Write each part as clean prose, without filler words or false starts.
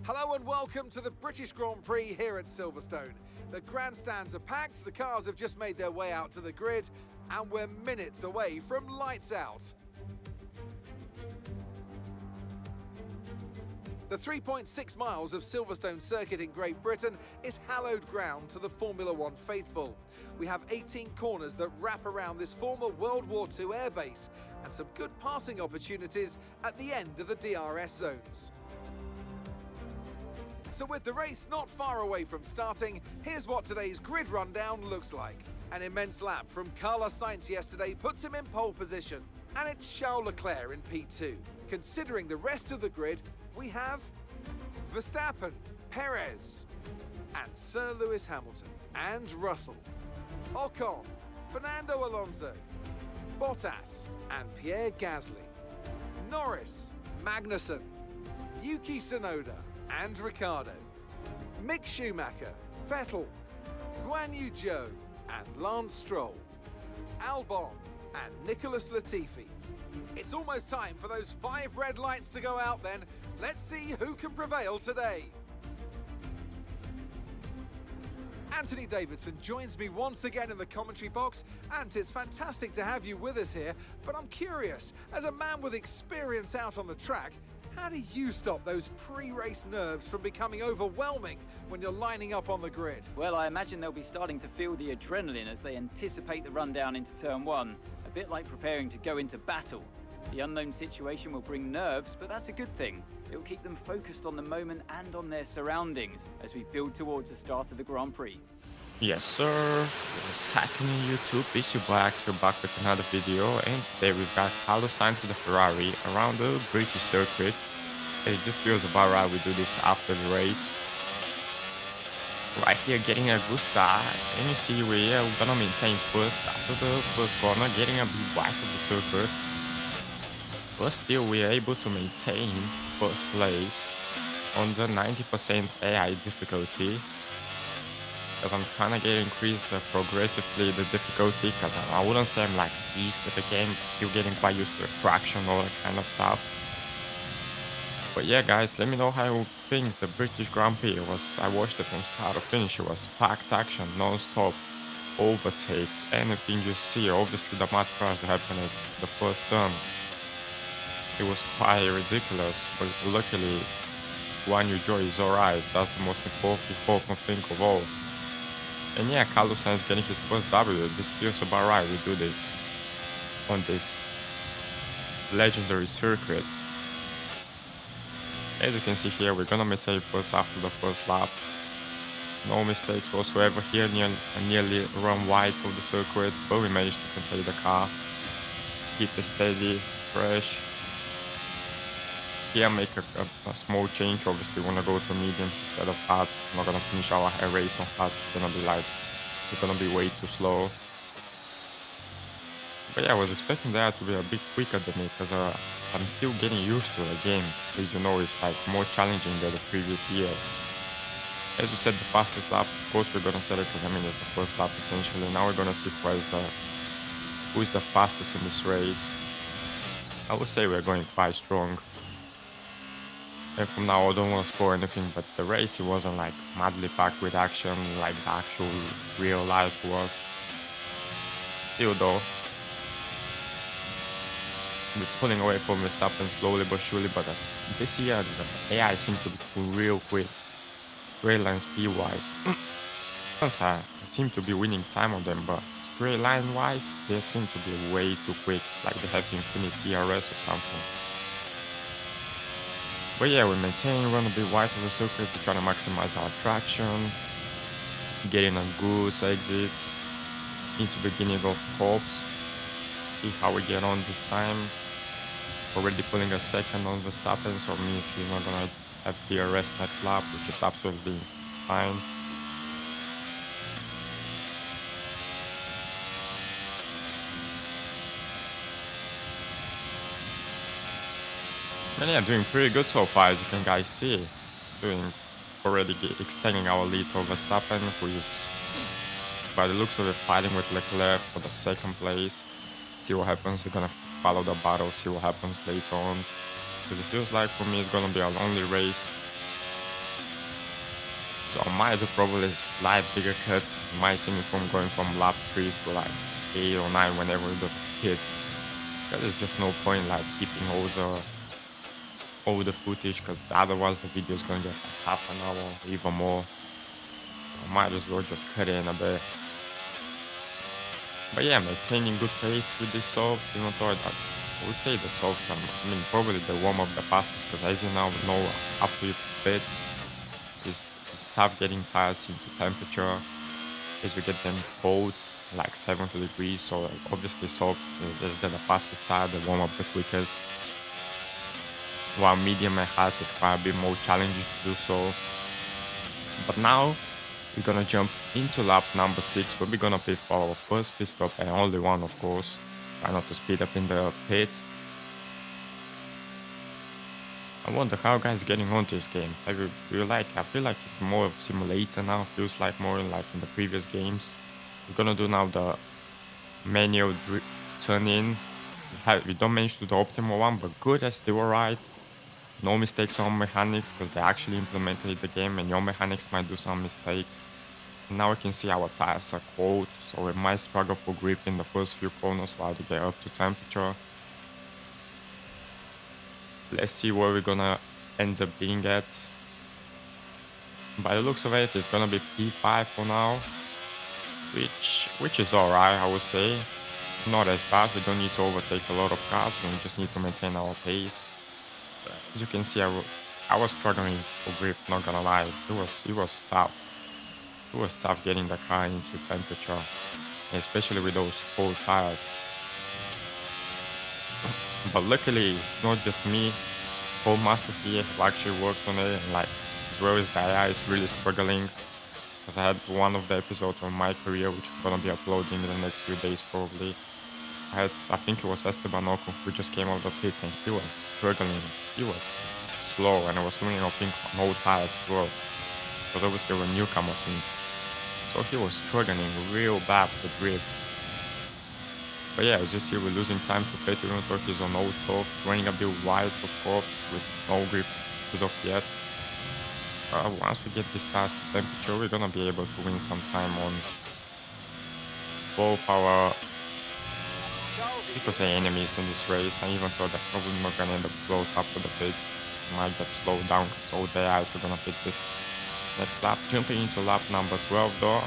Hello and welcome to the British Grand Prix here at Silverstone. The grandstands are packed, the cars have just made their way out to the grid, and we're minutes away from lights out. The 3.6 miles of Silverstone circuit in Great Britain is hallowed ground to the Formula One faithful. We have 18 corners that wrap around this former World War II airbase and some good passing opportunities at the end of the DRS zones. So with the race not far away from starting, here's what today's grid rundown looks like. An immense lap from Carlos Sainz yesterday puts him in pole position, and it's Charles Leclerc in P2. Considering the rest of the grid, we have Verstappen, Perez, and Sir Lewis Hamilton, and Russell, Ocon, Fernando Alonso, Bottas, and Pierre Gasly, Norris, Magnussen, Yuki Tsunoda, and Ricciardo, Mick Schumacher, Vettel, Guan Yu Zhou, and Lance Stroll, Albon, and Nicholas Latifi. It's almost time for those 5 red lights to go out then. Let's see who can prevail today. Anthony Davidson joins me once again in the commentary box, and it's fantastic to have you with us here, but I'm curious, as a man with experience out on the track, how do you stop those pre-race nerves from becoming overwhelming when you're lining up on the grid? Well, I imagine they'll be starting to feel the adrenaline as they anticipate the rundown into turn 1, a bit like preparing to go into battle. The unknown situation will bring nerves, but that's a good thing. It will keep them focused on the moment and on their surroundings as we build towards the start of the Grand Prix. Yes sir, what's happening YouTube? It's your boy Axel back with another video, and today we've got Carlos Sainz of the Ferrari around the British circuit. It just feels about right we do this after the race. Right here getting a good start, and you see we're gonna maintain first after the first corner, getting a bit wide of the circuit. But still we're able to maintain first place on the 90% AI difficulty. Because I'm trying to increase progressively the difficulty, because I wouldn't say I'm like beast at the game, but still getting quite used to the traction, all that kind of stuff. But yeah guys, let me know how you think the British Grand Prix was. I watched it from start to finish. It was packed action, non-stop, overtakes, anything you see. Obviously the mud crash that happened at the first turn, it was quite ridiculous, but luckily Guan Yu Zhou is alright. That's the most important thing of all. And yeah, Carlos Sainz getting his first W. This feels about right. We do this on this legendary circuit. As you can see here, we're gonna maintain first after the first lap. No mistakes whatsoever here, nearly run wide of the circuit, but we managed to contain the car. Keep it steady, fresh. Here make a small change. Obviously we wanna go to mediums instead of hards. I'm not gonna finish our race on hards. It's gonna be way too slow. But yeah, I was expecting that to be a bit quicker than me, because I'm still getting used to the game. As you know, it's like more challenging than the previous years. As you said, the fastest lap, of course we're gonna set it, because I mean it's the first lap essentially. Now we're gonna see who is the fastest in this race. I would say we're going quite strong. And from now I don't want to spoil anything, but the race, it wasn't like madly packed with action like the actual real life was. Still though, we're pulling away from Verstappen slowly but surely, but this year the AI seems to be real quick, straight line speed wise. I seem to be winning time on them, but straight line wise they seem to be way too quick. It's like they have infinite TRS or something. But yeah, we maintain, run a bit wide of the circuit to try to maximize our traction, getting a good exit into beginning of corps. See how we get on this time. Already pulling a second on Verstappen, so it means he's not gonna have DRS next lap, which is absolutely fine. And yeah, doing pretty good so far, as you can guys see. Already extending our lead over Verstappen, who is, by the looks of it, fighting with Leclerc for the second place. See what happens. We're gonna follow the battle, see what happens later on. Because it feels like for me it's gonna be a lonely race. So I might do probably slight bigger cuts. You might see me from going from lap 3 to like 8 or 9 whenever the pit. Because there's just no point like keeping all the footage, because otherwise the video is going to get like half an hour or even more. I might as well just cut it in a bit. But yeah, maintaining good pace with this soft, even though I would say the soft time. I mean, probably the warm up the fastest, because as you now know, after you pit, it's tough getting tires into temperature as you get them cold, like 70 degrees. So like, obviously soft is the fastest tire, the warm up the quickest. While medium and fast is quite a bit more challenging to do so. But now we're gonna jump into lap number 6, where we're gonna pit for our first pit stop, and only one, of course. Try not to speed up in the pit. I wonder how guys getting on this game. Do you like? I feel like it's more of simulator now. Feels like more like in the previous games. We're gonna do now the manual turn in. We don't manage to do the optimal one, but good, that's still alright. No mistakes on mechanics, because they actually implemented the game, and your mechanics might do some mistakes. And now we can see our tires are cold, so we might struggle for grip in the first few corners while they get up to temperature. Let's see where we're gonna end up being at. By the looks of it, it's gonna be P5 for now, which is alright, I would say. Not as bad. We don't need to overtake a lot of cars. We just need to maintain our pace. But as you can see, I was struggling for grip. Not gonna lie, it was tough. It was tough getting the car into temperature, especially with those cold tires. But luckily, it's not just me. Whole Masters here have actually worked on it, and like as well as the AI is really struggling. Because I had one of the episodes on my career, which I'm gonna be uploading in the next few days probably. I think it was Esteban Ocon who just came out of the pits, and he was struggling. He was slow, and I was running, I think, on all tires as well. But obviously we're a newcomer team. So he was struggling real bad with grip. But yeah, as you see, we're losing time to pit, even though he's on old soft, running a bit wide, of course, with no grip as of yet. Once we get this tires to temperature, we're gonna be able to win some time on both our enemies in this race. I even thought that probably not gonna end up close after the pits. Might get slowed down because all the eyes are gonna pit this next lap. Jumping into lap number 12 though.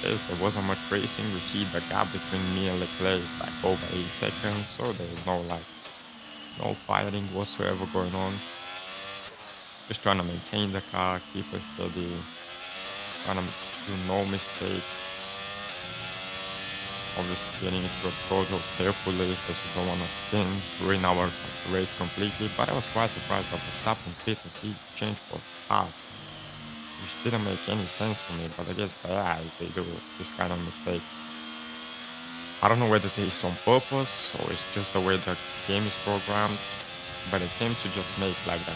There wasn't much racing. We see the gap between me and Leclerc is like over 8 seconds, so there's no fighting whatsoever going on. Just trying to maintain the car, keep it steady, trying to do no mistakes. Obviously getting into a throttle carefully because we don't want to spin, ruin our race completely. But I was quite surprised that Verstappen pit and he changed for parts, which didn't make any sense for me, but I guess they do this kind of mistake. I don't know whether it's on purpose or it's just the way the game is programmed, but they came to just make like the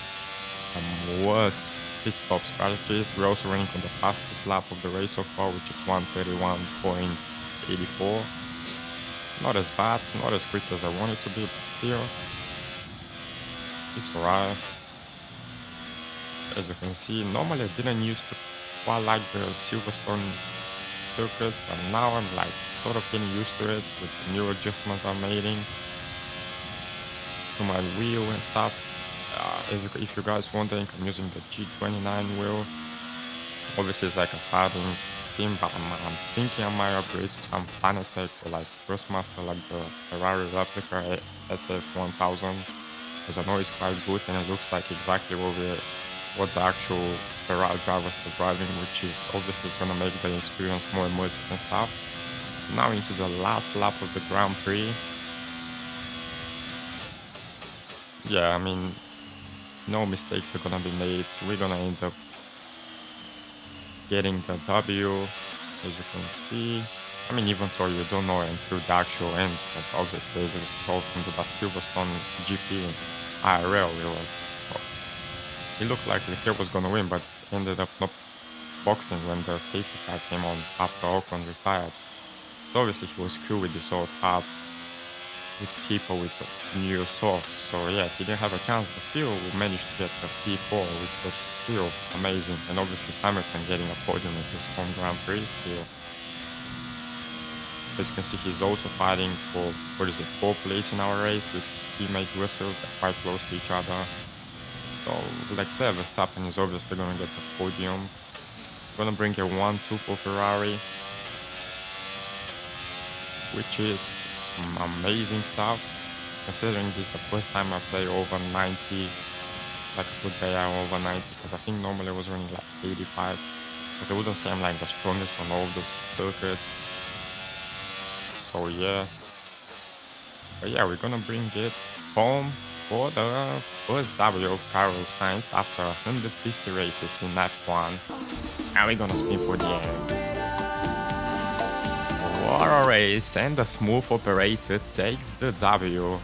worst pit stop strategies. We're also running on the fastest lap of the race so far, which is 1:31.84. Not as bad, not as quick as I want it to be, but still, it's alright. As you can see, normally I didn't used to quite like the Silverstone circuit, but now I'm like sort of getting used to it with the new adjustments I'm making to my wheel and stuff. If you guys wondering, I'm using the G29 wheel. Obviously it's like a starting sim, but I'm thinking I might upgrade to some Fanatec or like Trustmaster, like the Ferrari replica SF1000, because I know it's quite good and it looks like exactly what the actual Ferrari drivers are driving, which is obviously going to make the experience more immersive and stuff. Now into the last lap of the Grand Prix. Yeah, I mean, no mistakes are going to be made. We're going to end up getting the W, as you can see. I mean, even though you don't know until the actual end, because obviously as a result from the Silverstone GP IRL, it looked like Leclerc was going to win, but ended up not boxing when the safety car came on after Ocon retired. So obviously he was screwed with the old parts. with people with new softs. So yeah, he didn't have a chance, but still managed to get the P4, which was still amazing. And obviously Hamilton getting a podium in his home Grand Prix still. As you can see, he's also fighting for, what is it, 4th place in our race with his teammate Russell. They're quite close to each other. So Leclerc Verstappen is obviously going to get the podium. Going to bring a 1-2 for Ferrari, which is amazing stuff. Considering this is the first time I play over 90, like a good day out over 90, because I think normally I was running like 85. Because I wouldn't say I'm like the strongest on all the circuits. So yeah. But yeah, we're gonna bring it home for the first W of Carlos Sainz after 150 races in F1. And we're gonna spin for the end. What a race, and the smooth operator takes the W.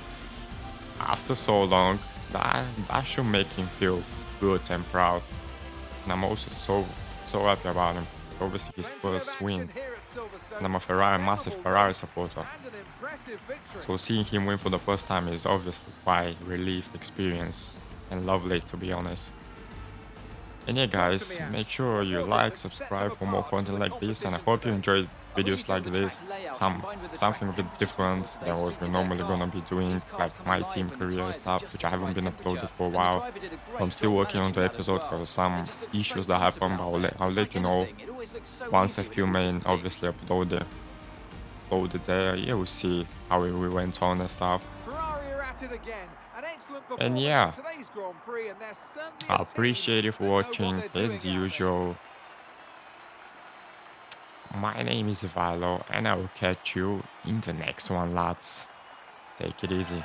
After so long, that should make him feel good and proud. And I'm also so happy about him. It's obviously his first win. And I'm a massive Ferrari supporter. So seeing him win for the first time is obviously quite a relief experience and lovely, to be honest. And yeah guys, make sure you like, subscribe for more content like this, and I hope you enjoyed videos like this, something a bit different than what we're normally gonna be doing, like my team career stuff, which I haven't been uploaded for a while. I'm still working on the episode because of some issues that happened, but I'll let you know once I film it and obviously upload it there. Yeah, we'll see how we went on and stuff. And yeah, I appreciate you for watching as usual. My name is Valo, and I will catch you in the next one, lads. Take it easy.